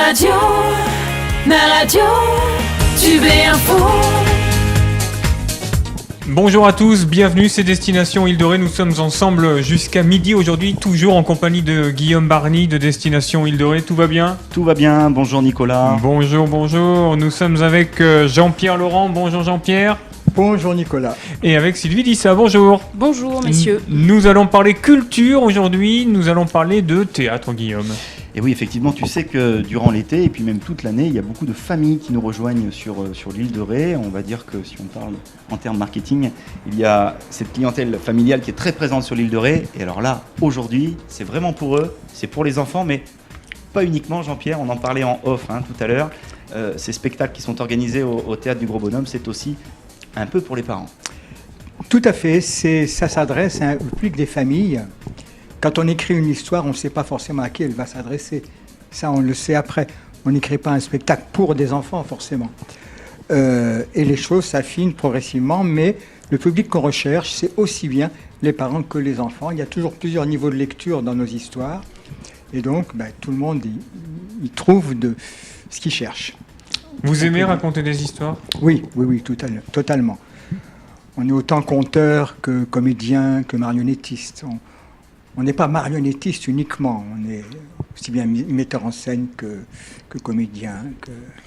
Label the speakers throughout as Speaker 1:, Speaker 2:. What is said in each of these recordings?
Speaker 1: radio, Tube et Info.
Speaker 2: Bonjour à tous, bienvenue, c'est Destination Île de Ré. Nous sommes ensemble jusqu'à midi aujourd'hui, toujours en compagnie de Guillaume Barny de Destination Île de Ré. Tout va bien ?
Speaker 3: Tout va bien, bonjour Nicolas.
Speaker 2: Bonjour. Nous sommes avec Jean-Pierre Laurent. Bonjour Jean-Pierre.
Speaker 4: Bonjour Nicolas.
Speaker 2: Et avec Sylvie Dissa. Bonjour.
Speaker 5: Bonjour messieurs.
Speaker 2: Nous allons parler culture aujourd'hui, nous allons parler de théâtre, Guillaume.
Speaker 3: Et oui, effectivement, tu sais que durant l'été et puis même toute l'année, il y a beaucoup de familles qui nous rejoignent sur l'île de Ré. On va dire que si on parle en termes marketing, il y a cette clientèle familiale qui est très présente sur l'île de Ré. Et alors là, aujourd'hui, c'est vraiment pour eux, c'est pour les enfants, mais pas uniquement, Jean-Pierre, on en parlait en off tout à l'heure. Ces spectacles qui sont organisés au Théâtre du Gros Bonhomme, c'est aussi un peu pour les parents.
Speaker 4: Tout à fait, ça s'adresse à plus que des familles. Quand on écrit une histoire, on ne sait pas forcément à qui elle va s'adresser. Ça, on le sait après. On n'écrit pas un spectacle pour des enfants, forcément. Et les choses s'affinent progressivement, mais le public qu'on recherche, c'est aussi bien les parents que les enfants. Il y a toujours plusieurs niveaux de lecture dans nos histoires. Et donc, tout le monde y trouve de ce qu'il cherche.
Speaker 2: Vous aimez raconter des histoires ?
Speaker 4: Oui, totalement. On est autant conteur que comédien, que marionnettiste. On n'est pas marionnettiste uniquement, on est aussi bien metteur en scène que comédien.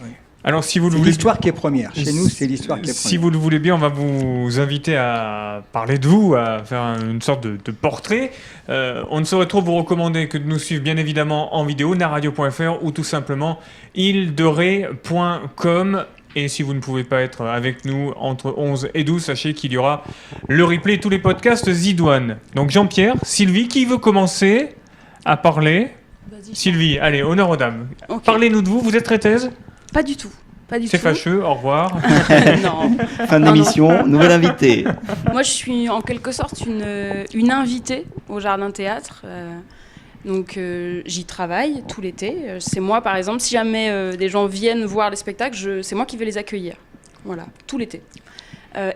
Speaker 4: Oui.
Speaker 2: Alors, si vous le
Speaker 4: c'est
Speaker 2: voulez,
Speaker 4: l'histoire qui est première. Chez nous, c'est l'histoire qui est première.
Speaker 2: Si vous le voulez bien, on va vous inviter à parler de vous, à faire une sorte de portrait. On ne saurait trop vous recommander que de nous suivre, bien évidemment, en vidéo, naradio.fr ou tout simplement îledere.com. Et si vous ne pouvez pas être avec nous entre 11 et 12, sachez qu'il y aura le replay et tous les podcasts Zidouane. Donc Jean-Pierre, Sylvie, qui veut commencer à parler ?
Speaker 5: Vas-y.
Speaker 2: Sylvie, allez, honneur aux dames.
Speaker 5: Okay.
Speaker 2: Parlez-nous de vous, vous êtes traiteuse ?
Speaker 5: Pas du tout.
Speaker 2: C'est fâcheux, au revoir.
Speaker 5: Non.
Speaker 3: Fin d'émission, nouvelle invitée.
Speaker 5: Moi, je suis en quelque sorte une invitée au Jardin Théâtre. Donc j'y travaille tout l'été. C'est moi, par exemple, si jamais des gens viennent voir les spectacles, c'est moi qui vais les accueillir. Voilà, tout l'été.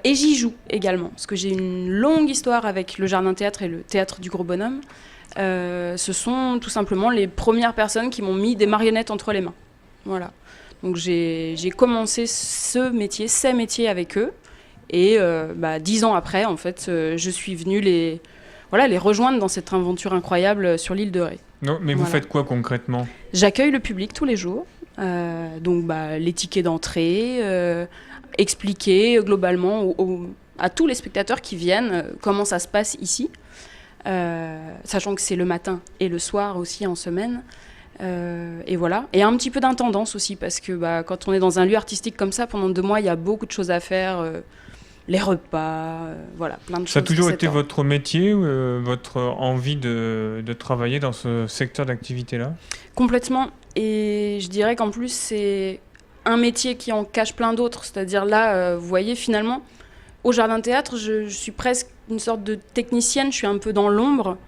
Speaker 5: Et j'y joue également, parce que j'ai une longue histoire avec le Jardin Théâtre et le Théâtre du Gros Bonhomme. Ce sont tout simplement les premières personnes qui m'ont mis des marionnettes entre les mains. Voilà. Donc j'ai commencé ces métiers avec eux. Et 10 ans après, en fait, je suis venue les rejoindre dans cette aventure incroyable sur l'île de Ré.
Speaker 2: Non, mais vous faites quoi concrètement ?
Speaker 5: J'accueille le public tous les jours, donc les tickets d'entrée, expliquer globalement à tous les spectateurs qui viennent comment ça se passe ici, sachant que c'est le matin et le soir aussi en semaine. Et voilà. Et un petit peu d'intendance aussi, parce que quand on est dans un lieu artistique comme ça, pendant 2 mois, il y a beaucoup de choses à faire. Les repas, plein de choses.
Speaker 2: Ça a toujours été votre métier, votre envie de travailler dans ce secteur d'activité-là ?
Speaker 5: Complètement. Et je dirais qu'en plus, c'est un métier qui en cache plein d'autres. C'est-à-dire là, vous voyez, finalement, au Jardin Théâtre, je suis presque une sorte de technicienne. Je suis un peu dans l'ombre.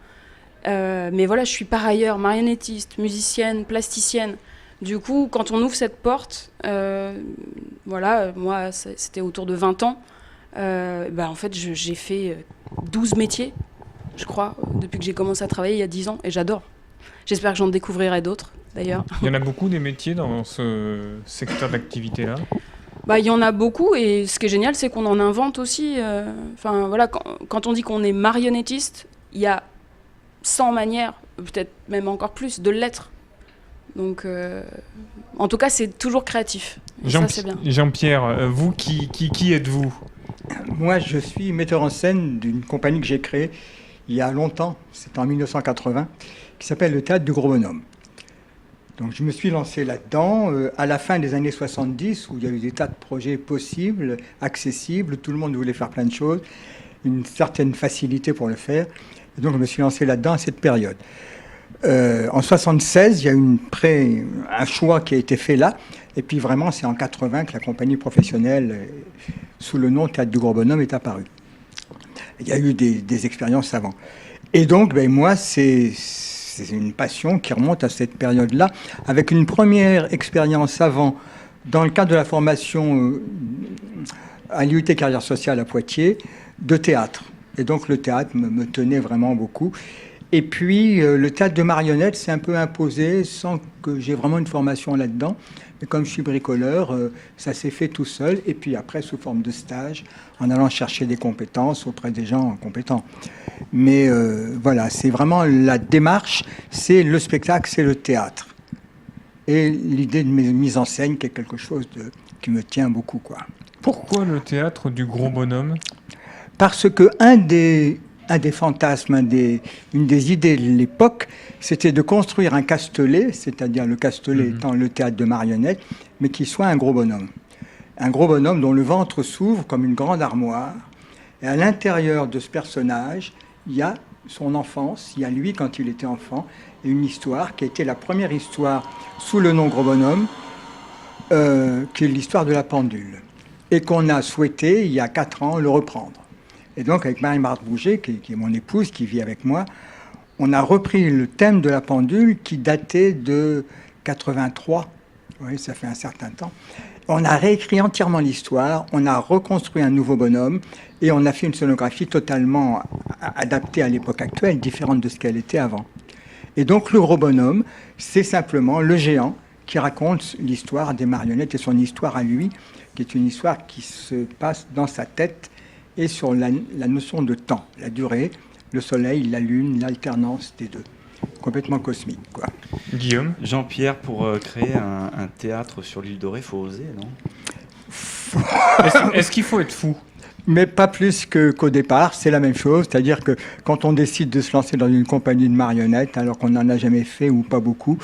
Speaker 5: Mais voilà, je suis par ailleurs marionnettiste, musicienne, plasticienne. Du coup, quand on ouvre cette porte, moi, c'était autour de 20 ans. En fait, j'ai fait 12 métiers, je crois, depuis que j'ai commencé à travailler il y a 10 ans, et j'adore. J'espère que j'en découvrirai d'autres, d'ailleurs.
Speaker 2: Il y en a beaucoup des métiers dans ce secteur d'activité-là ?
Speaker 5: Il y en a beaucoup, et ce qui est génial, c'est qu'on en invente aussi. Quand on dit qu'on est marionnettiste, il y a 100 manières, peut-être même encore plus, de l'être. Donc, en tout cas, c'est toujours créatif. Ça, c'est bien.
Speaker 2: Jean-Pierre, vous, qui êtes-vous ?
Speaker 4: Moi, je suis metteur en scène d'une compagnie que j'ai créée il y a longtemps, c'était en 1980, qui s'appelle le Théâtre du Gros Bonhomme. Donc je me suis lancé là-dedans à la fin des années 70, où il y a eu des tas de projets possibles, accessibles, tout le monde voulait faire plein de choses, une certaine facilité pour le faire. Et donc je me suis lancé là-dedans à cette période. En 76, il y a un choix qui a été fait là. Et puis vraiment, c'est en 80 que la compagnie professionnelle, sous le nom Théâtre du Gros Bonhomme, est apparue. Il y a eu des expériences avant. Et donc, moi, c'est une passion qui remonte à cette période-là, avec une première expérience avant, dans le cadre de la formation à l'IUT Carrière Sociale à Poitiers, de théâtre. Et donc, le théâtre me tenait vraiment beaucoup. Et puis, le théâtre de marionnettes s'est un peu imposé sans que j'ai vraiment une formation là-dedans. Mais comme je suis bricoleur, ça s'est fait tout seul. Et puis après, sous forme de stage, en allant chercher des compétences auprès des gens compétents. Mais voilà, c'est vraiment la démarche, c'est le spectacle, c'est le théâtre. Et l'idée de mise en scène, qui est quelque chose qui me tient beaucoup, quoi.
Speaker 2: Pourquoi le théâtre du gros bonhomme?
Speaker 4: Parce que un des fantasmes, une des idées de l'époque, c'était de construire un Castelet, c'est-à-dire le Castelet étant le théâtre de marionnettes, mais qui soit un gros bonhomme. Un gros bonhomme dont le ventre s'ouvre comme une grande armoire. Et à l'intérieur de ce personnage, il y a son enfance, il y a lui quand il était enfant, et une histoire qui a été la première histoire sous le nom Gros Bonhomme, qui est l'histoire de la pendule. Et qu'on a souhaité, il y a 4 ans, le reprendre. Et donc, avec Marie-Marthe Bouger, qui est mon épouse, qui vit avec moi, on a repris le thème de la pendule qui datait de 83. Oui, ça fait un certain temps. On a réécrit entièrement l'histoire, on a reconstruit un nouveau bonhomme et on a fait une scénographie totalement adaptée à l'époque actuelle, différente de ce qu'elle était avant. Et donc, le gros bonhomme, c'est simplement le géant qui raconte l'histoire des marionnettes et son histoire à lui, qui est une histoire qui se passe dans sa tête et sur la notion de temps, la durée, le soleil, la lune, l'alternance des deux. Complètement cosmique, quoi.
Speaker 2: Guillaume?
Speaker 3: Jean-Pierre, pour créer un théâtre sur l'île de Ré, il faut oser, non?
Speaker 2: Est-ce qu'il faut être fou?
Speaker 4: Mais pas plus qu'au départ, c'est la même chose. C'est-à-dire que quand on décide de se lancer dans une compagnie de marionnettes, alors qu'on n'en a jamais fait ou pas beaucoup,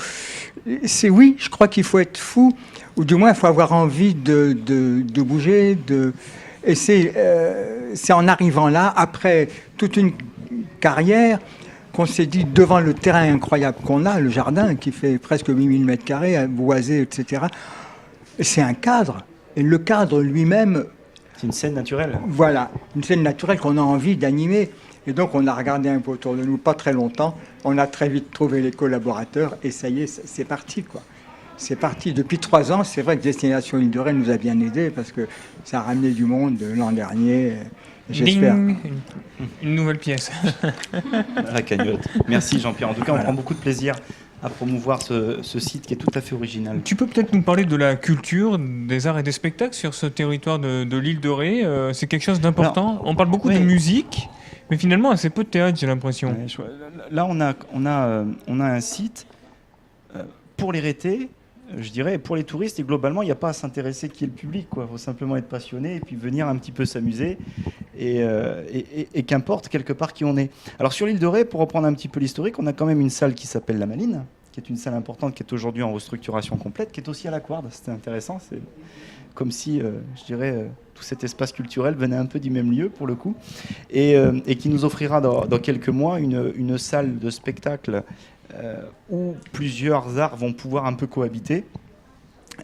Speaker 4: oui, je crois qu'il faut être fou, ou du moins il faut avoir envie de bouger, Et c'est en arrivant là, après toute une carrière, qu'on s'est dit, devant le terrain incroyable qu'on a, le jardin qui fait presque 8000 m², boisé, etc., c'est un cadre. Et le cadre lui-même...
Speaker 3: C'est une scène naturelle.
Speaker 4: Voilà, une scène naturelle qu'on a envie d'animer. Et donc on a regardé un peu autour de nous, pas très longtemps. On a très vite trouvé les collaborateurs et ça y est, c'est parti, quoi. C'est parti. Depuis 3 ans, c'est vrai que Destination Île de Ré nous a bien aidés parce que ça a ramené du monde l'an dernier. J'espère.
Speaker 2: Ding, une nouvelle pièce.
Speaker 3: La cagnotte. Merci Jean-Pierre. En tout cas, on prend beaucoup de plaisir à promouvoir ce site qui est tout à fait original.
Speaker 2: Tu peux peut-être nous parler de la culture, des arts et des spectacles sur ce territoire de l'île de Ré. C'est quelque chose d'important. On parle beaucoup de musique, mais finalement assez peu de théâtre, j'ai l'impression.
Speaker 3: Ouais, là, on a un site pour les Rétais, je dirais, pour les touristes, et globalement, il n'y a pas à s'intéresser qui est le public, quoi. Il faut simplement être passionné et puis venir un petit peu s'amuser et qu'importe quelque part qui on est. Alors sur l'île de Ré, pour reprendre un petit peu l'historique, on a quand même une salle qui s'appelle La Maline, qui est une salle importante, qui est aujourd'hui en restructuration complète, qui est aussi à la Couarde. C'était intéressant, c'est comme si, je dirais, tout cet espace culturel venait un peu du même lieu, pour le coup, et qui nous offrira dans quelques mois une salle de spectacle où plusieurs arts vont pouvoir un peu cohabiter.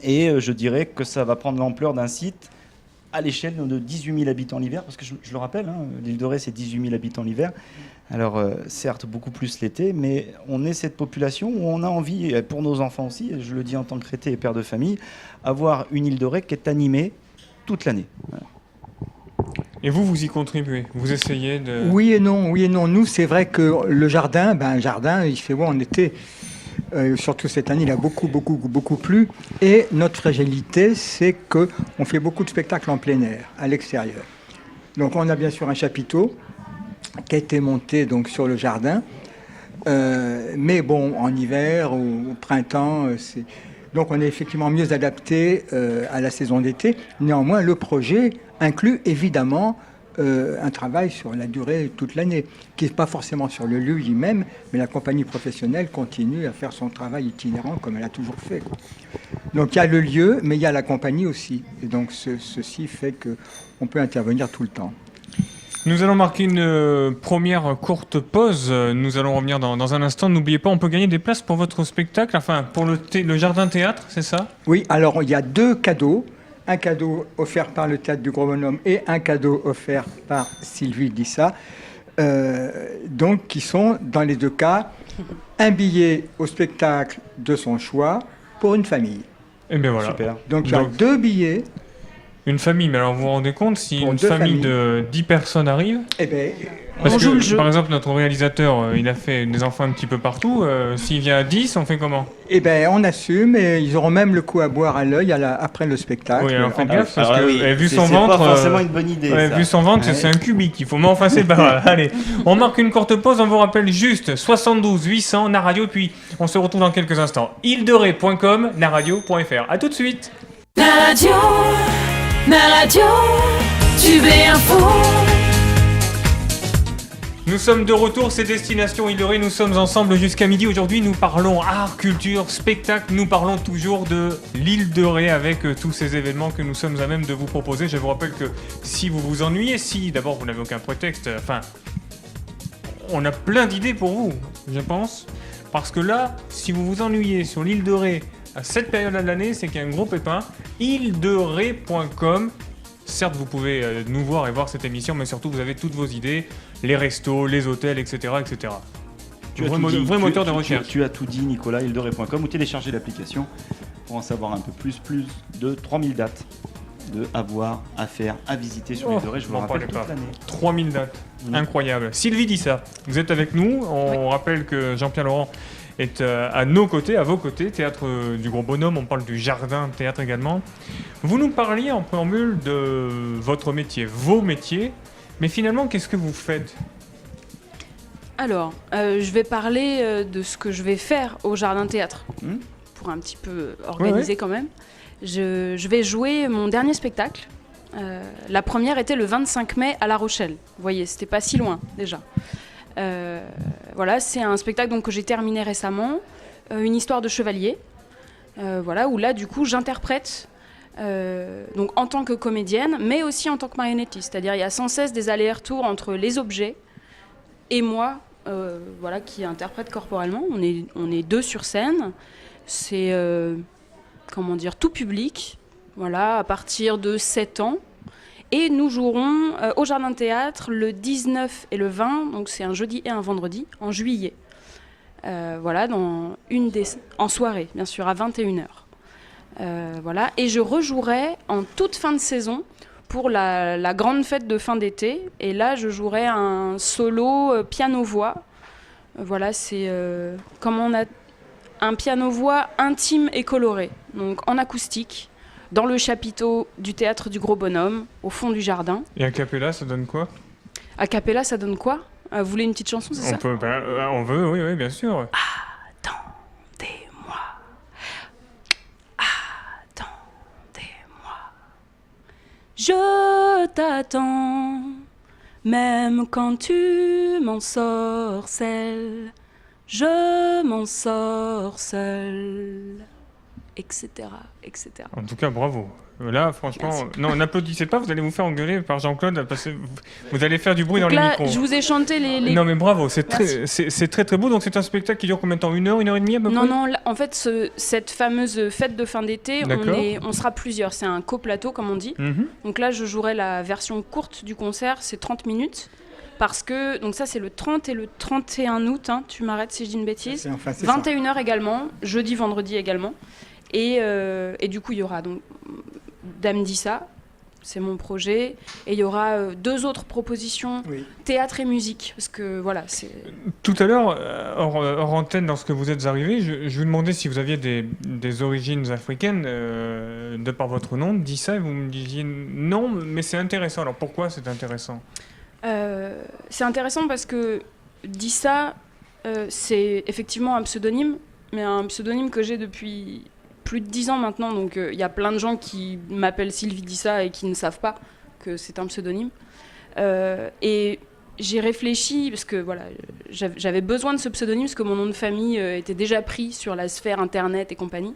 Speaker 3: Et je dirais que ça va prendre l'ampleur d'un site à l'échelle de 18 000 habitants l'hiver, parce que je le rappelle, l'île de Ré, c'est 18 000 habitants l'hiver. Alors, certes, beaucoup plus l'été, mais on est cette population où on a envie, pour nos enfants aussi, et je le dis en tant que Rété et père de famille, avoir une île de Ré qui est animée toute l'année. Voilà.
Speaker 2: Et vous y contribuez? Vous essayez de...
Speaker 4: Oui et non. Nous, c'est vrai que le jardin, il fait beau en été. Surtout cette année, il a beaucoup plu. Et notre fragilité, c'est qu'on fait beaucoup de spectacles en plein air, à l'extérieur. Donc on a bien sûr un chapiteau qui a été monté donc, sur le jardin. Mais bon, en hiver ou au printemps, donc on est effectivement mieux adapté à la saison d'été. Néanmoins, le projet inclut évidemment un travail sur la durée toute l'année, qui n'est pas forcément sur le lieu lui-même, mais la compagnie professionnelle continue à faire son travail itinérant comme elle a toujours fait. Donc il y a le lieu, mais il y a la compagnie aussi. Et donc ceci fait qu'on peut intervenir tout le temps.
Speaker 2: Nous allons marquer une première courte pause. Nous allons revenir dans un instant. N'oubliez pas, on peut gagner des places pour votre spectacle, enfin pour le jardin théâtre, c'est ça?
Speaker 4: Oui, alors il y a 2 cadeaux. Un cadeau offert par le Théâtre du Gros Bonhomme et un cadeau offert par Sylvie Dissa, donc qui sont, dans les 2 cas, un billet au spectacle de son choix pour une famille.
Speaker 2: Et bien voilà.
Speaker 3: Super.
Speaker 4: Donc il y a 2 billets.
Speaker 2: Une famille, mais alors vous vous rendez compte, si une famille de 10 personnes arrive?
Speaker 4: Eh bien,
Speaker 2: Parce
Speaker 5: On
Speaker 2: que,
Speaker 5: joue le jeu.
Speaker 2: par exemple, notre réalisateur, il a fait des enfants un petit peu partout. S'il vient à 10, on fait comment?
Speaker 4: Eh bien, on assume et ils auront même le coup à boire à l'œil après le spectacle.
Speaker 2: Oui, alors faites gaffe, parce
Speaker 3: Alors
Speaker 2: que
Speaker 3: oui,
Speaker 2: vu
Speaker 3: c'est-
Speaker 2: son
Speaker 3: c'est
Speaker 2: ventre...
Speaker 3: pas forcément une bonne idée.
Speaker 2: Ouais,
Speaker 3: ça.
Speaker 2: vu son ventre,
Speaker 3: Ouais.
Speaker 2: c'est un cubique. Il faut m'enfoncer le barre. Allez, on marque une courte pause. On vous rappelle juste 72 800 Naradio. Puis on se retrouve dans quelques instants. Île-de-Ré.com, naradio.fr. À tout de suite.
Speaker 1: Naradio, Naradio, Tube et Info.
Speaker 2: Nous sommes de retour, c'est Destination Île-de-Ré, nous sommes ensemble jusqu'à midi. Aujourd'hui, nous parlons art, culture, spectacle. Nous parlons toujours de l'Île-de-Ré avec tous ces événements que nous sommes à même de vous proposer. Je vous rappelle que si vous vous ennuyez, si d'abord vous n'avez aucun prétexte, enfin, on a plein d'idées pour vous, je pense. Parce que là, si vous vous ennuyez sur l'Île-de-Ré à cette période-là de l'année, c'est qu'il y a un gros pépin. île-de-ré.com. Certes, vous pouvez nous voir et voir cette émission, mais surtout, vous avez toutes vos idées, les restos, les hôtels, etc. etc.
Speaker 3: Tu as
Speaker 2: Vrai,
Speaker 3: tout dit.
Speaker 2: vrai moteur de
Speaker 3: Tu-
Speaker 2: recherche.
Speaker 3: Tu as tout dit, Nicolas, île-de-ré.com, ou télécharger l'application pour en savoir un peu plus de 3000 dates à voir, à faire, à visiter sur l'île-de-Ré. Je vous le
Speaker 2: n'en
Speaker 3: rappelle
Speaker 2: parlez
Speaker 3: toute
Speaker 2: pas.
Speaker 3: l'année.
Speaker 2: 3000 dates.
Speaker 3: Mmh.
Speaker 2: Incroyable. Sylvie dit ça. Vous êtes avec nous. On rappelle que Jean-Pierre Laurent est à nos côtés, à vos côtés. Théâtre du Gros Bonhomme. On parle du Jardin Théâtre également. Vous nous parliez en préambule de votre métier, vos métiers. Mais finalement, qu'est-ce que vous faites?
Speaker 5: Alors, je vais parler de ce que je vais faire au Jardin Théâtre, pour un petit peu organiser quand même. Je vais jouer mon dernier spectacle. La première était le 25 mai à La Rochelle. Vous voyez, c'était pas si loin déjà. Voilà, c'est un spectacle donc, que j'ai terminé récemment, une histoire de chevalier, voilà, où là du coup j'interprète donc en tant que comédienne, mais aussi en tant que marionnettiste. C'est-à-dire il y a sans cesse des allers-retours entre les objets et moi, voilà, qui interprète corporellement. On est deux sur scène. C'est comment dire, tout public, voilà, à partir de 7 ans. Et nous jouerons au Jardin Théâtre le 19 et le 20, donc c'est un jeudi et un vendredi, en juillet. Voilà, en soirée, bien sûr, à 21h. Voilà, et je rejouerai en toute fin de saison pour la grande fête de fin d'été. Et là, je jouerai un solo piano-voix. Voilà, c'est comme on a un piano-voix intime et coloré, donc en acoustique, dans le chapiteau du Théâtre du Gros Bonhomme, au fond du jardin.
Speaker 2: Et a cappella, ça donne quoi?
Speaker 5: A cappella, ça donne quoi? Vous voulez une petite chanson, c'est ça?
Speaker 2: On veut, oui, bien sûr.
Speaker 5: Attendez-moi. Attendez-moi. Je t'attends, même quand tu m'en sorcelles. Je m'en sors seul. Etc. etc.
Speaker 2: En tout cas, bravo. Là, franchement,
Speaker 5: Merci.
Speaker 2: non, n'applaudissez pas, vous allez vous faire engueuler par Jean-Claude, parce que vous allez faire du bruit
Speaker 5: Donc
Speaker 2: dans
Speaker 5: là,
Speaker 2: les micros.
Speaker 5: je vous ai chanté les...
Speaker 2: Non, mais bravo, c'est
Speaker 5: Merci.
Speaker 2: très très beau. Donc, c'est un spectacle qui dure combien de temps? 1 heure, 1 heure et demie à peu
Speaker 5: Non,
Speaker 2: près?
Speaker 5: non, là, en fait, cette fameuse fête de fin d'été,
Speaker 2: D'accord.
Speaker 5: on sera plusieurs. C'est un coplateau, comme on dit.
Speaker 2: Mhm.
Speaker 5: Donc là, je jouerai la version courte du concert, c'est 30 minutes. Parce que, donc ça, c'est le 30 et le 31 août, hein, tu m'arrêtes si je dis une bêtise.
Speaker 4: C'est ça.
Speaker 5: 21h également, jeudi, vendredi également. Et du coup, il y aura donc Dame Dissa, c'est mon projet. Et il y aura 2 autres propositions,
Speaker 4: Oui.
Speaker 5: théâtre et musique. Parce que voilà, c'est...
Speaker 2: Tout à l'heure, hors antenne, lorsque vous êtes arrivé, je vous demandais si vous aviez des origines africaines, de par votre nom, dit ça, et vous me disiez non, mais c'est intéressant. Alors pourquoi c'est intéressant?
Speaker 5: C'est intéressant parce que Dissa, c'est effectivement un pseudonyme, mais un pseudonyme que j'ai depuis plus de 10 ans maintenant. Donc il y a plein de gens qui m'appellent Sylvie Dissa et qui ne savent pas que c'est un pseudonyme. Et j'ai réfléchi, parce que voilà, j'avais besoin de ce pseudonyme, parce que mon nom de famille était déjà pris sur la sphère internet et compagnie.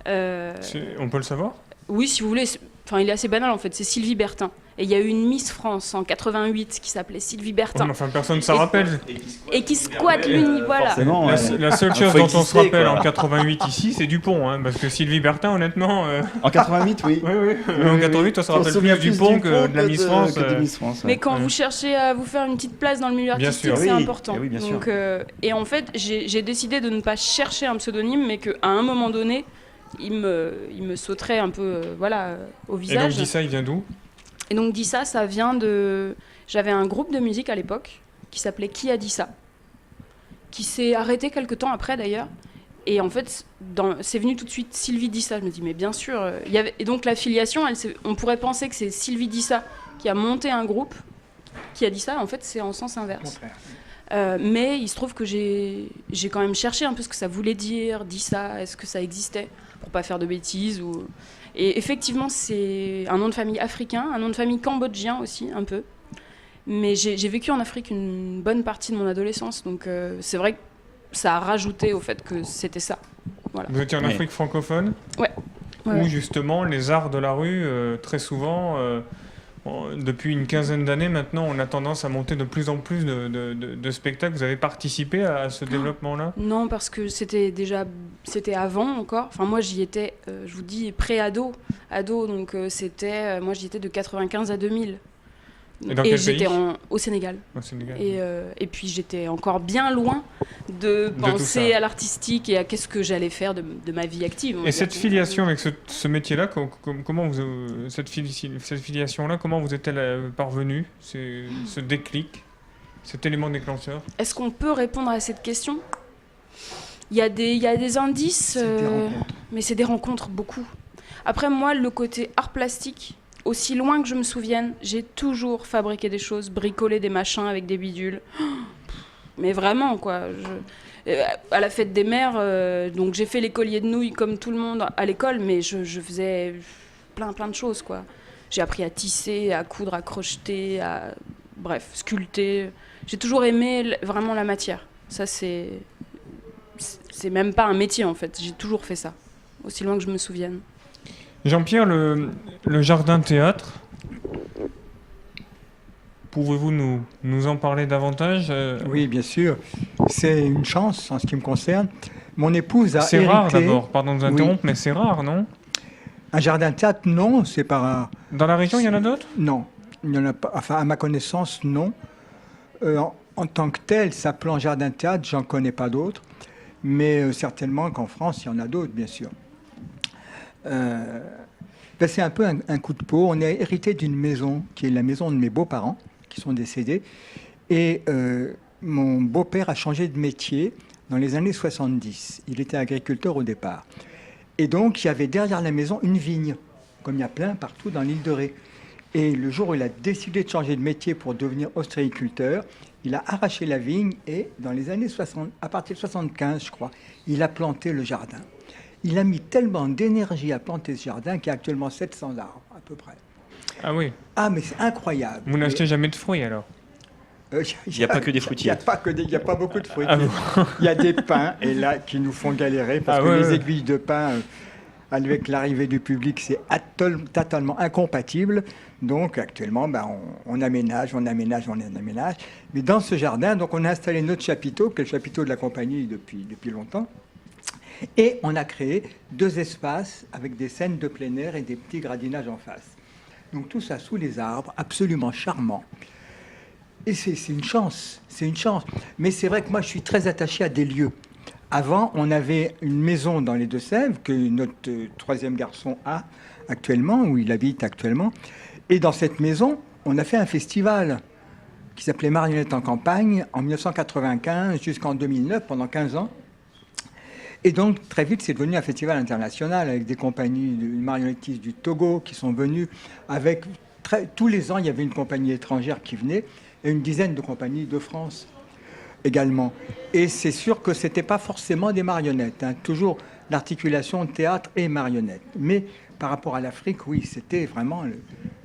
Speaker 2: On peut le savoir?
Speaker 5: Oui, si vous voulez. Enfin, il est assez banal en fait, c'est Sylvie Bertin. Et il y a eu une Miss France en 88 qui s'appelait Sylvie Bertin.
Speaker 2: Oh, enfin, personne ne s'en rappelle.
Speaker 5: Et qui squatte l'uni, voilà.
Speaker 3: Forcément,
Speaker 2: La seule chose
Speaker 3: faut
Speaker 2: dont on se
Speaker 3: exister,
Speaker 2: rappelle
Speaker 3: quoi.
Speaker 2: en 88 ici, c'est Dupont, hein, parce que Sylvie Bertin, honnêtement...
Speaker 3: En 88, oui.
Speaker 2: Oui. En 88, on se rappelle plus du Dupont que de la Miss France.
Speaker 3: que de Miss France, ouais.
Speaker 5: Mais quand
Speaker 2: Ouais.
Speaker 5: vous cherchez à vous faire une petite place dans le milieu
Speaker 2: Bien
Speaker 5: artistique,
Speaker 2: sûr.
Speaker 5: c'est
Speaker 3: Oui,
Speaker 5: important.
Speaker 3: eh oui, bien sûr.
Speaker 5: Donc, et en fait, j'ai décidé de ne pas chercher un pseudonyme, mais qu'à un moment donné, il me sauterait un peu au
Speaker 2: Et donc,
Speaker 5: visage.
Speaker 2: dis ça, il vient d'où?
Speaker 5: Et donc, dit ça vient de... J'avais un groupe de musique à l'époque, qui s'appelait Qui a dit ça, qui s'est arrêté quelques temps après d'ailleurs. Et en fait, c'est venu tout de suite Sylvie dit ça. Je me dis, mais bien sûr. Et donc la filiation, on pourrait penser que c'est Sylvie dit ça qui a monté un groupe qui a dit ça. En fait, c'est en sens inverse. Mais il se trouve que j'ai quand même cherché un peu ce que ça voulait dire, dit ça, est-ce que ça existait, pour pas faire de bêtises. Et effectivement, c'est un nom de famille africain, un nom de famille cambodgien aussi, un peu. Mais j'ai vécu en Afrique une bonne partie de mon adolescence, donc c'est vrai que ça a rajouté au fait que c'était ça. Voilà.
Speaker 2: Vous étiez en Afrique francophone ?
Speaker 5: Ouais.
Speaker 2: Où justement, les arts de la rue, très souvent, depuis une quinzaine d'années maintenant, on a tendance à monter de plus en plus de spectacles. Vous avez participé à ce développement-là ?
Speaker 5: Non, parce que c'était avant encore. Enfin, moi, j'y étais, je vous dis, pré-ado. Donc moi, j'y étais de 95 à 2000.
Speaker 2: Et dans quel pays ?
Speaker 5: Au Sénégal.
Speaker 2: Au Sénégal.
Speaker 5: Et puis j'étais encore bien loin de penser à l'artistique et à qu'est-ce que j'allais faire de ma vie active.
Speaker 2: Et cette filiation avec ce métier-là, cette filiation-là, comment vous êtes-elle parvenue, ce déclic, cet élément déclencheur ?
Speaker 5: Est-ce qu'on peut répondre à cette question ? Il y a des indices, mais c'est des rencontres, beaucoup. Après, moi, le côté art plastique, aussi loin que je me souvienne, j'ai toujours fabriqué des choses, bricolé des machins avec des bidules. Mais vraiment, quoi. À la fête des mères, donc j'ai fait les colliers de nouilles comme tout le monde à l'école, mais je faisais plein de choses, quoi. J'ai appris à tisser, à coudre, à crocheter, bref, sculpter. J'ai toujours aimé vraiment la matière. Ça, c'est même pas un métier, en fait. J'ai toujours fait ça, aussi loin que je me souvienne.
Speaker 2: Jean-Pierre, le jardin théâtre, pouvez-vous nous en parler davantage ?
Speaker 4: Oui, bien sûr. C'est une chance en ce qui me concerne. Mon épouse a hérité...
Speaker 2: C'est rare d'abord, pardon de vous interrompre, mais c'est rare, non ?
Speaker 4: Un jardin théâtre, non, c'est pas rare.
Speaker 2: Dans la région, il y en a d'autres ?
Speaker 4: Non, il n'y en a pas. Enfin, à ma connaissance, non. En tant que tel, s'appelant jardin théâtre, j'en connais pas d'autres. Mais certainement qu'en France, il y en a d'autres, bien sûr. C'est un peu un coup de peau. On a hérité d'une maison qui est la maison de mes beaux-parents qui sont décédés, et mon beau-père a changé de métier dans les années 70. Il était agriculteur au départ, et donc il y avait derrière la maison une vigne, comme il y a plein partout dans l'île de Ré. Et le jour où il a décidé de changer de métier pour devenir ostréiculteur, il a arraché la vigne, et dans les années 60, à partir de 75 je crois, il a planté le jardin. Il a mis tellement d'énergie à planter ce jardin qu'il y a actuellement 700 arbres, à peu près.
Speaker 2: Ah oui.
Speaker 4: Ah, mais c'est incroyable.
Speaker 2: Vous n'achetez jamais de fruits, alors ?
Speaker 3: Il n'y a pas que des fruitiers.
Speaker 4: Il n'y a pas beaucoup de fruitiers.
Speaker 2: Ah bon.
Speaker 4: Il y a des pins, et là, qui nous font galérer, parce que les aiguilles de pin, avec l'arrivée du public, c'est totalement incompatible. Donc, actuellement, on aménage. Mais dans ce jardin, donc, on a installé notre chapiteau, qui est le chapiteau de la compagnie depuis longtemps. Et on a créé 2 espaces avec des scènes de plein air et des petits gradinages en face. Donc tout ça sous les arbres, absolument charmant. Et c'est une chance. Mais c'est vrai que moi, je suis très attaché à des lieux. Avant, on avait une maison dans les Deux-Sèvres que notre 3e garçon a actuellement, où il habite actuellement. Et dans cette maison, on a fait un festival qui s'appelait Marionnettes en campagne en 1995 jusqu'en 2009, pendant 15 ans. Et donc, très vite, c'est devenu un festival international avec des compagnies de marionnettistes du Togo qui sont venues. Tous les ans, il y avait une compagnie étrangère qui venait et une dizaine de compagnies de France également. Et c'est sûr que ce n'était pas forcément des marionnettes, hein. Toujours l'articulation théâtre et marionnette. Mais par rapport à l'Afrique, oui, c'était vraiment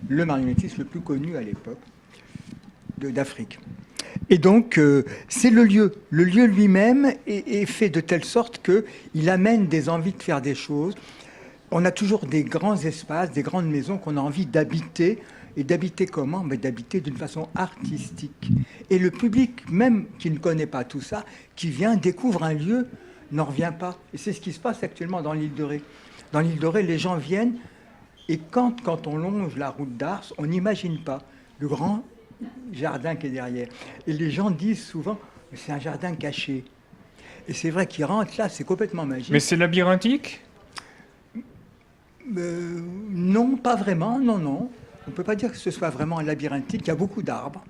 Speaker 4: le marionnettiste le plus connu à l'époque d'Afrique. Et donc, c'est le lieu. Le lieu lui-même est fait de telle sorte qu'il amène des envies de faire des choses. On a toujours des grands espaces, des grandes maisons qu'on a envie d'habiter. Et d'habiter comment ? Mais d'habiter d'une façon artistique. Et le public, même qui ne connaît pas tout ça, qui vient, découvre un lieu, n'en revient pas. Et c'est ce qui se passe actuellement dans l'île de Ré. Dans l'île de Ré, les gens viennent, et quand on longe la route d'Ars, on n'imagine pas le grand jardin qui est derrière. Et les gens disent souvent, c'est un jardin caché. Et c'est vrai qu'ils rentrent là, c'est complètement magique.
Speaker 2: Mais c'est labyrinthique ?
Speaker 4: Non, pas vraiment, non. On ne peut pas dire que ce soit vraiment labyrinthique, il y a beaucoup d'arbres.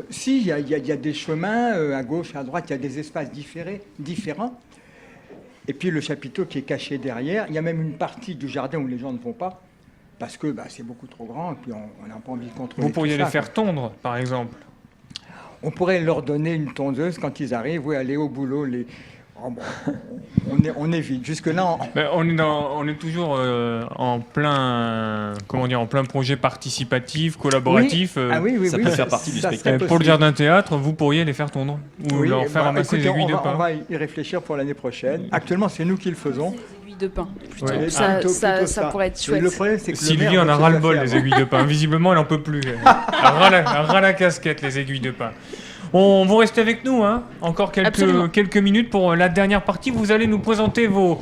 Speaker 4: Si, il y a des chemins à gauche, à droite, il y a des espaces différents. Et puis le chapiteau qui est caché derrière. Il y a même une partie du jardin où les gens ne vont pas, parce que c'est beaucoup trop grand, et puis on n'a pas envie de contrôler.
Speaker 2: Vous pourriez
Speaker 4: tout ça,
Speaker 2: les faire tondre, par exemple.
Speaker 4: On pourrait leur donner une tondeuse quand ils arrivent, aller au boulot. On évite. Jusque-là,
Speaker 2: On est toujours en plein projet participatif, collaboratif.
Speaker 4: Oui,
Speaker 3: ça peut faire partie du spectacle.
Speaker 2: Pour le jardin théâtre, vous pourriez les faire tondre ou leur faire ramasser
Speaker 4: écoutez,
Speaker 2: les aiguilles de
Speaker 4: on
Speaker 2: pain.
Speaker 4: va y réfléchir pour l'année prochaine. Actuellement, c'est nous qui le faisons.
Speaker 5: Les aiguilles de pain. Plutôt.
Speaker 2: Ouais.
Speaker 5: Ça pourrait être chouette.
Speaker 4: Le problème, c'est que
Speaker 2: Sylvie en a ras-le-bol des aiguilles de pain. Visiblement, elle n'en peut plus. Elle ras la casquette, les aiguilles de pain. Vous restez avec nous, hein. Encore quelques minutes pour la dernière partie. Vous allez nous présenter vos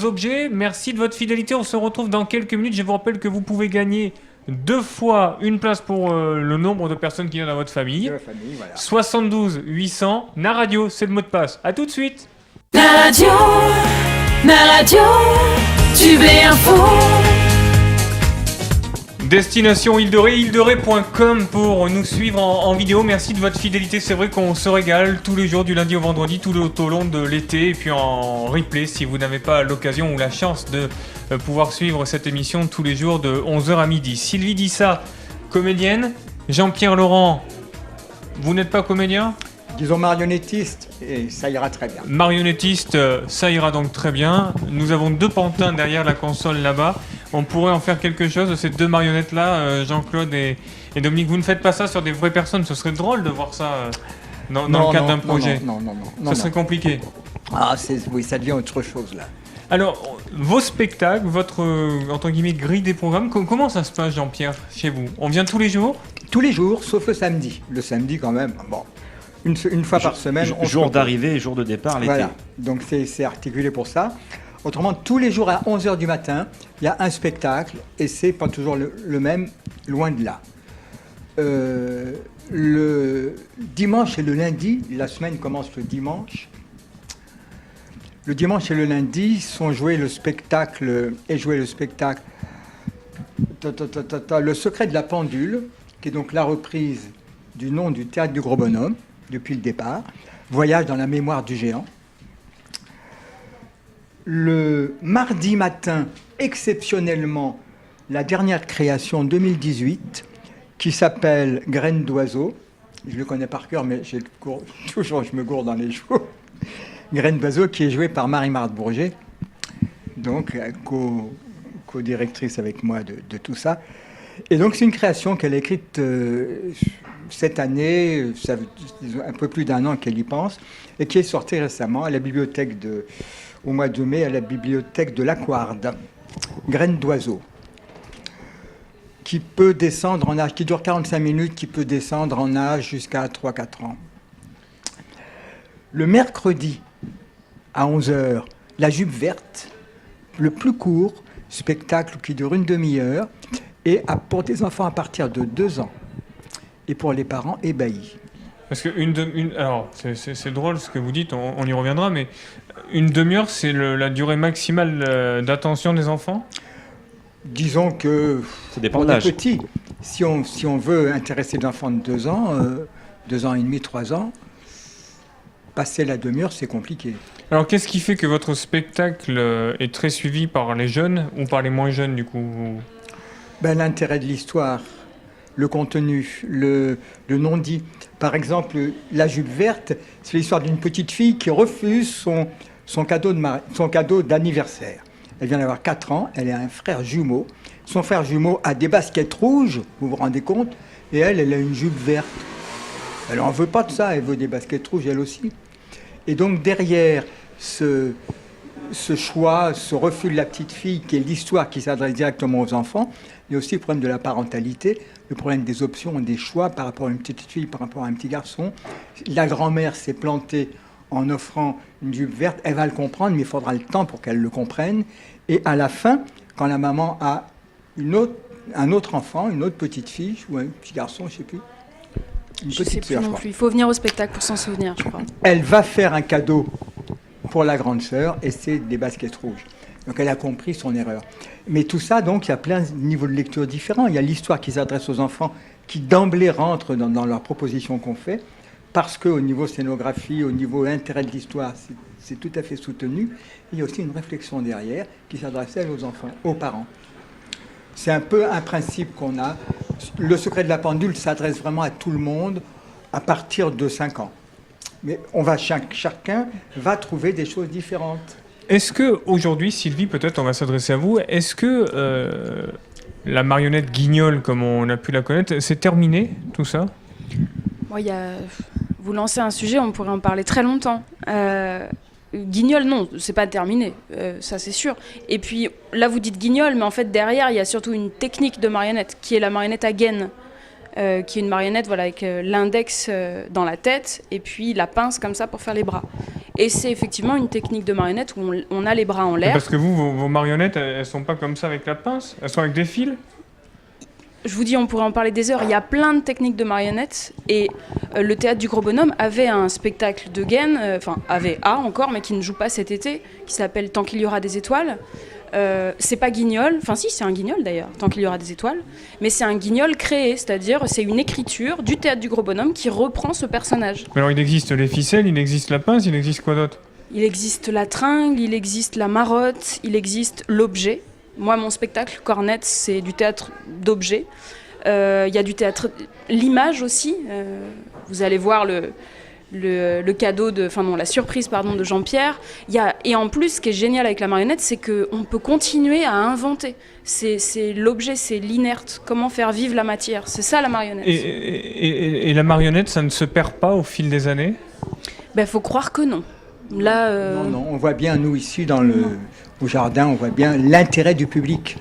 Speaker 2: objets. Merci de votre fidélité. On se retrouve dans quelques minutes. Je vous rappelle que vous pouvez gagner 2 fois une place pour le nombre de personnes qui viennent dans votre famille. 72 800. Na Radio, c'est le mot de passe. À tout de suite.
Speaker 1: Na radio, Tube et Info.
Speaker 2: Destination Île de Ré, île-de-ré.com pour nous suivre en vidéo. Merci de votre fidélité. C'est vrai qu'on se régale tous les jours du lundi au vendredi tout au long de l'été et puis en replay si vous n'avez pas l'occasion ou la chance de pouvoir suivre cette émission tous les jours de 11h à midi. Sylvie Dissa, comédienne. Jean-Pierre Laurent, vous n'êtes pas comédien ?
Speaker 4: Disons marionnettiste, et ça ira très bien.
Speaker 2: Marionnettiste, ça ira donc très bien. Nous avons 2 pantins derrière la console là-bas. On pourrait en faire quelque chose de ces 2 marionnettes-là, Jean-Claude et Dominique. Vous ne faites pas ça sur des vraies personnes, ce serait drôle de voir ça dans le cadre d'un projet.
Speaker 4: Non.
Speaker 2: Ça serait compliqué.
Speaker 4: Oui, ça devient autre chose là.
Speaker 2: Alors, vos spectacles, votre, entre guillemets, grille des programmes, comment ça se passe, Jean-Pierre, chez vous ? On vient tous les jours ?
Speaker 4: Tous les jours, sauf le samedi. Le samedi, quand même, une fois par semaine.
Speaker 3: Jour d'arrivée et jour de départ l'été.
Speaker 4: Voilà, donc c'est articulé pour ça. Autrement, tous les jours à 11h du matin, il y a un spectacle, et c'est pas toujours le même, loin de là. Le dimanche et le lundi, la semaine commence le dimanche. Le dimanche et le lundi sont joués le spectacle Le secret de la pendule, qui est donc la reprise du nom du théâtre du Gros Bonhomme, depuis le départ, Voyage dans la mémoire du géant. Le mardi matin, exceptionnellement, la dernière création 2018, qui s'appelle Graines d'oiseau. Je le connais par cœur, mais je me gourde dans les jours. Graines d'oiseau, qui est jouée par Marie-Marthe Bourget, donc co-directrice avec moi de tout ça. Et donc c'est une création qu'elle a écrite cette année, ça fait un peu plus d'1 an qu'elle y pense, et qui est sortie récemment à la bibliothèque au mois de mai, à la bibliothèque de l'Aquarde. Graines d'oiseau, qui peut descendre en âge, qui dure 45 minutes, qui peut descendre en âge jusqu'à 3-4 ans. Le mercredi, à 11h, La Jupe Verte, le plus court, spectacle qui dure une demi-heure, et pour des enfants à partir de 2 ans, et pour les parents ébahis.
Speaker 2: Parce que alors, c'est drôle ce que vous dites, on y reviendra, mais une demi-heure, c'est la durée maximale d'attention des enfants ?
Speaker 4: Disons que
Speaker 3: ça dépend
Speaker 4: pour
Speaker 3: de
Speaker 4: les
Speaker 3: l'âge.
Speaker 4: petits, si on veut intéresser des enfants de 2 ans, 2 ans et demi, 3 ans, passer la demi-heure, c'est compliqué.
Speaker 2: Alors, qu'est-ce qui fait que votre spectacle est très suivi par les jeunes ou par les moins jeunes, du coup ?
Speaker 4: L'intérêt de l'histoire, le contenu, le non-dit. Par exemple, La Jupe Verte, c'est l'histoire d'une petite fille qui refuse son cadeau d'anniversaire. Elle vient d'avoir 4 ans, elle a un frère jumeau. Son frère jumeau a des baskets rouges, vous vous rendez compte, et elle a une jupe verte. Elle n'en veut pas de ça, elle veut des baskets rouges elle aussi. Et donc derrière ce choix, ce refus de la petite fille, qui est l'histoire qui s'adresse directement aux enfants, il y a aussi le problème de la parentalité, le problème des options, des choix par rapport à une petite fille, par rapport à un petit garçon. La grand-mère s'est plantée en offrant une jupe verte, elle va le comprendre, mais il faudra le temps pour qu'elle le comprenne. Et à la fin, quand la maman a un autre enfant, une autre petite fille, ou un petit garçon, je ne sais plus, une
Speaker 5: Je sais
Speaker 4: petite
Speaker 5: plus
Speaker 4: sœur, je
Speaker 5: non
Speaker 4: crois.
Speaker 5: plus. Il faut venir au spectacle pour s'en souvenir, je crois.
Speaker 4: Elle va faire un cadeau pour la grande sœur, et c'est des baskets rouges. Donc elle a compris son erreur. Mais tout ça, donc, il y a plein de niveaux de lecture différents. Il y a l'histoire qui s'adresse aux enfants, qui d'emblée rentre dans leurs propositions qu'on fait, parce qu'au niveau scénographie, au niveau intérêt de l'histoire, c'est tout à fait soutenu. Et il y a aussi une réflexion derrière qui s'adresse aux enfants, aux parents. C'est un peu un principe qu'on a. Le secret de la pendule s'adresse vraiment à tout le monde à partir de 5 ans. Mais chacun va trouver des choses différentes.
Speaker 2: Est-ce que aujourd'hui, Sylvie, peut-être on va s'adresser à vous, est-ce que la marionnette Guignol, comme on a pu la connaître, c'est terminé tout ça?
Speaker 5: Bon, vous lancez un sujet, on pourrait en parler très longtemps. Guignol, non, c'est pas terminé, ça c'est sûr. Et puis là, vous dites Guignol, mais en fait derrière, il y a surtout une technique de marionnette, qui est la marionnette à gaine, qui est une marionnette avec l'index dans la tête et puis la pince comme ça pour faire les bras. Et c'est effectivement une technique de marionnette où on a les bras en l'air.
Speaker 2: Parce que vous, vos marionnettes, elles sont pas comme ça avec la pince? Elles sont avec des fils?
Speaker 5: Je vous dis, on pourrait en parler des heures. Il y a plein de techniques de marionnettes. Et le Théâtre du Gros Bonhomme avait un spectacle de gaine, a encore, mais qui ne joue pas cet été, qui s'appelle Tant qu'il y aura des étoiles. C'est pas Guignol, enfin si, c'est un Guignol d'ailleurs, Tant qu'il y aura des étoiles, mais c'est un Guignol créé, c'est-à-dire c'est une écriture du Théâtre du Gros Bonhomme qui reprend ce personnage.
Speaker 2: Mais alors il existe les ficelles, il existe la pince, il existe quoi d'autre?
Speaker 5: Il existe la tringle, il existe la marotte, il existe l'objet. Moi, mon spectacle, Cornette, c'est du théâtre d'objets. Il y a du théâtre... L'image aussi. Vous allez voir le cadeau la surprise de Jean-Pierre. Et en plus, ce qui est génial avec la marionnette, c'est qu'on peut continuer à inventer. C'est l'objet, c'est l'inerte. Comment faire vivre la matière. C'est ça la marionnette.
Speaker 2: Et la marionnette, ça ne se perd pas au fil des années?
Speaker 5: Faut croire que non. Là,
Speaker 4: Non, on voit bien, nous, ici, au jardin, on voit bien l'intérêt du public.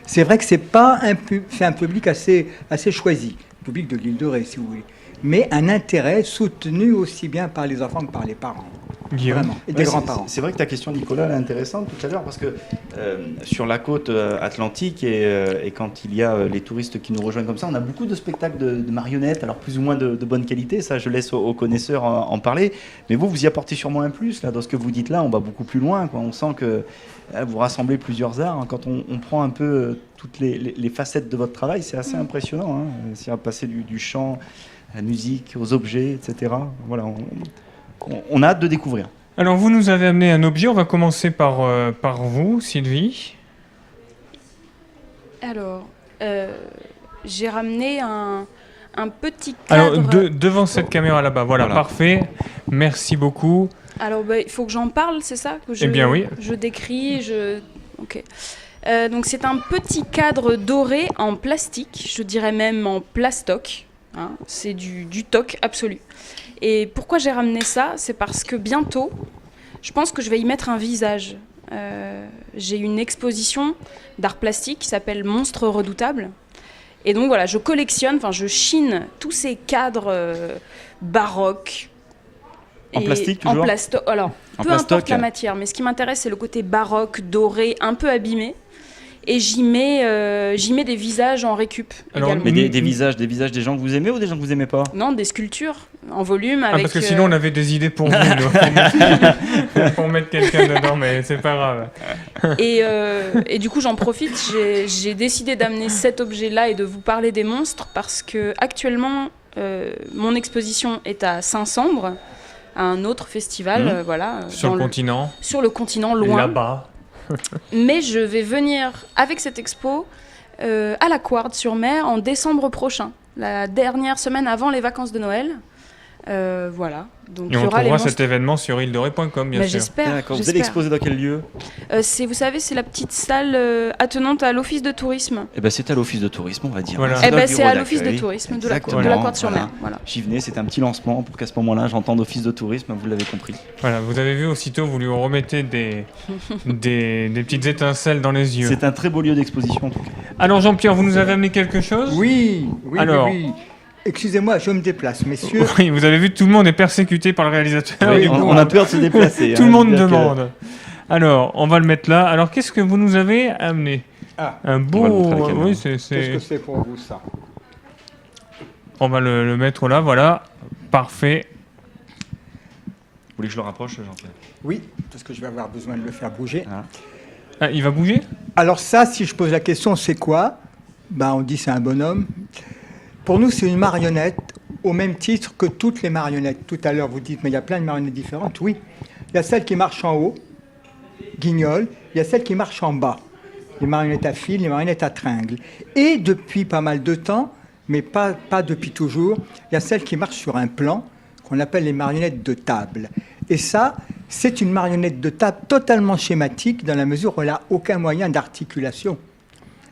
Speaker 4: C'est vrai que c'est un public assez choisi, le public de l'île de Ré, si vous voulez. Mais un intérêt soutenu aussi bien par les enfants que par les parents.
Speaker 2: Guillaume.
Speaker 4: Vraiment, et des grands-parents.
Speaker 3: C'est vrai que ta question, Nicolas, est intéressante tout à l'heure, parce que sur la côte atlantique, et quand il y a les touristes qui nous rejoignent comme ça, on a beaucoup de spectacles de marionnettes, alors plus ou moins de bonne qualité, ça je laisse aux connaisseurs en parler, mais vous y apportez sûrement un plus, là, dans ce que vous dites là, on va beaucoup plus loin, quoi. On sent que vous rassemblez plusieurs arts, hein. Quand on prend un peu toutes les facettes de votre travail, c'est assez impressionnant, hein. C'est à passer du chant à la musique, aux objets, etc. Voilà, on a hâte de découvrir.
Speaker 2: Alors vous nous avez amené un objet, on va commencer par vous, Sylvie.
Speaker 5: Alors, j'ai ramené un petit cadre...
Speaker 2: Alors devant cette caméra là-bas, voilà, parfait, merci beaucoup.
Speaker 5: Alors il faut que j'en parle, c'est ça que
Speaker 2: Eh bien oui.
Speaker 5: Je décris, Ok. Donc c'est un petit cadre doré en plastique, je dirais même en plastoc. Hein, c'est du toc absolu. Et pourquoi j'ai ramené ça? C'est parce que bientôt, je pense que je vais y mettre un visage. J'ai une exposition d'art plastique qui s'appelle Monstres redoutables. Et donc voilà, je collectionne, je chine tous ces cadres baroques.
Speaker 3: En plastique toujours?
Speaker 5: Alors, peu importe la matière, mais ce qui m'intéresse, c'est le côté baroque, doré, un peu abîmé. Et j'y mets des visages en récup.
Speaker 2: Alors,
Speaker 5: également.
Speaker 3: Mais des visages des gens que vous aimez ou des gens que vous aimez pas?
Speaker 5: Non, des sculptures en volume avec...
Speaker 2: parce que sinon on avait des idées pour vous, pour mettre quelqu'un dedans, mais c'est pas grave.
Speaker 5: Et du coup, j'en profite. J'ai décidé d'amener cet objet-là et de vous parler des monstres parce que actuellement, mon exposition est à Saint-Sambre, à un autre festival,
Speaker 2: Sur le continent.
Speaker 5: Sur le continent, loin.
Speaker 2: Là-bas.
Speaker 5: Mais je vais venir avec cette expo à la Couarde-sur-Mer en décembre prochain, la dernière semaine avant les vacances de Noël. Voilà. Donc,
Speaker 2: et on trouvera cet événement sur île-de-ré.com, bien sûr.
Speaker 5: J'espère.
Speaker 3: D'accord. Vous allez exposer dans quel lieu?
Speaker 5: Vous savez, c'est la petite salle attenante à l'office de tourisme.
Speaker 3: Eh ben, c'est à l'office de tourisme, on va dire.
Speaker 2: Voilà.
Speaker 5: C'est à l'office de tourisme de la Couarde-sur-Mer. Voilà.
Speaker 3: J'y venais, c'était un petit lancement pour qu'à ce moment-là, j'entende office de tourisme, vous l'avez compris.
Speaker 2: Voilà, vous avez vu, aussitôt, vous lui remettez des petites étincelles dans les yeux.
Speaker 3: C'est un très beau lieu d'exposition, en tout cas.
Speaker 2: Alors, Jean-Pierre, vous nous avez amené quelque chose?
Speaker 4: Oui.
Speaker 2: Alors,
Speaker 4: oui. Excusez-moi, je me déplace, messieurs.
Speaker 2: Oui, vous avez vu, tout le monde est persécuté par le réalisateur.
Speaker 3: Oui,
Speaker 2: du coup,
Speaker 3: on a peur de se déplacer.
Speaker 2: Tout le monde demande. Alors, on va le mettre là. Alors, qu'est-ce que vous nous avez amené? Un beau... Oui,
Speaker 4: Qu'est-ce que c'est pour vous, ça?
Speaker 2: On va le mettre là, voilà. Parfait.
Speaker 3: Vous voulez que je le rapproche, Jean-Pierre?
Speaker 4: Oui, parce que je vais avoir besoin de le faire bouger.
Speaker 2: Ah, il va bouger?
Speaker 4: Alors ça, si je pose la question, c'est quoi? On dit c'est un bonhomme. Pour nous, c'est une marionnette, au même titre que toutes les marionnettes. Tout à l'heure, vous dites, mais il y a plein de marionnettes différentes. Oui, il y a celle qui marche en haut, guignol, il y a celle qui marche en bas. Les marionnettes à fil, les marionnettes à tringle. Et depuis pas mal de temps, mais pas depuis toujours, il y a celle qui marche sur un plan, qu'on appelle les marionnettes de table. Et ça, c'est une marionnette de table totalement schématique, dans la mesure où elle n'a aucun moyen d'articulation.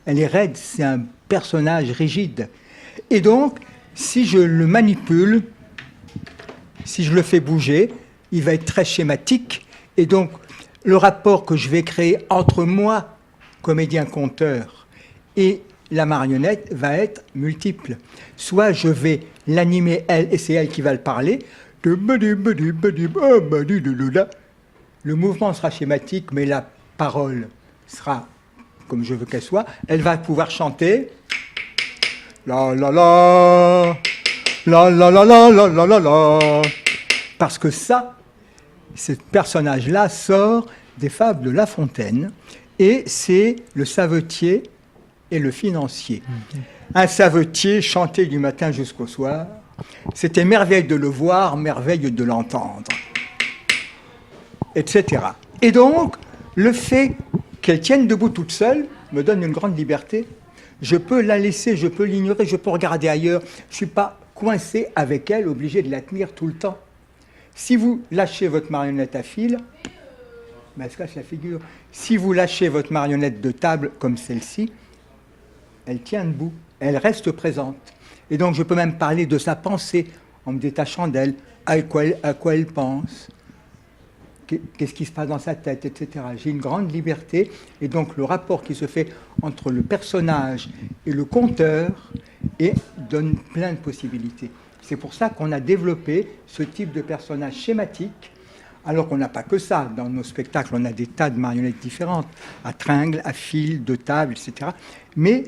Speaker 4: Elle est raide, c'est un personnage rigide. Et donc, si je le manipule, si je le fais bouger, il va être très schématique. Et donc, le rapport que je vais créer entre moi, comédien-conteur, et la marionnette va être multiple. Soit je vais l'animer elle, et c'est elle qui va le parler. Le mouvement sera schématique, mais la parole sera comme je veux qu'elle soit. Elle va pouvoir chanter. La la la, la la la la la la la la. Parce que ça, ce personnage-là sort des fables de La Fontaine, et c'est le savetier et le financier. Un savetier chantait du matin jusqu'au soir. C'était merveille de le voir, merveille de l'entendre, etc. Et donc, le fait qu'elle tienne debout toute seule me donne une grande liberté. Je peux la laisser, je peux l'ignorer, je peux regarder ailleurs. Je ne suis pas coincé avec elle, obligé de la tenir tout le temps. Si vous lâchez votre marionnette à fil, elle se casse la figure. Si vous lâchez votre marionnette de table comme celle-ci, elle tient debout, elle reste présente. Et donc je peux même parler de sa pensée en me détachant d'elle, à quoi elle pense, qu'est-ce qui se passe dans sa tête, etc. J'ai une grande liberté, et donc le rapport qui se fait entre le personnage et le conteur donne plein de possibilités. C'est pour ça qu'on a développé ce type de personnage schématique, alors qu'on n'a pas que ça. Dans nos spectacles, on a des tas de marionnettes différentes, à tringle, à fil, de table, etc. Mais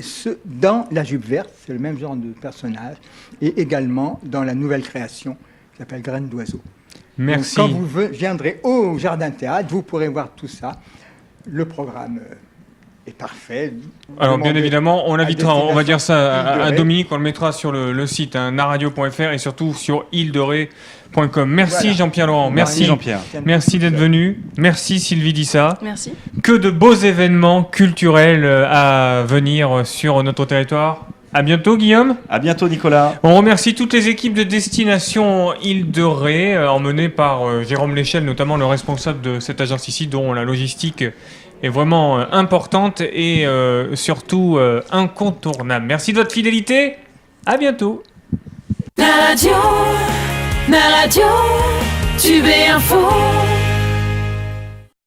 Speaker 4: dans La Jupe Verte, c'est le même genre de personnage, et également dans la nouvelle création qui s'appelle Graines d'oiseau.
Speaker 2: Merci.
Speaker 4: Donc, quand vous viendrez au Jardin Théâtre, vous pourrez voir tout ça. Le programme est parfait.
Speaker 2: Alors bien évidemment, on invitera, on va dire ça à Dominique, on le mettra sur le site naradio.fr et surtout sur île-de-ré.com. Merci voilà. Jean-Pierre Laurent, merci Jean-Pierre. Merci d'être venu, merci Sylvie Dissa.
Speaker 5: Merci.
Speaker 2: Que de beaux événements culturels à venir sur notre territoire. À bientôt Guillaume.
Speaker 3: À bientôt Nicolas.
Speaker 2: On remercie toutes les équipes de Destination Île-de-Ré, emmenées par Jérôme Léchelle, notamment le responsable de cette agence ici, dont la logistique est vraiment importante et surtout incontournable. Merci de votre fidélité. À bientôt.
Speaker 1: La radio, Tube et Info.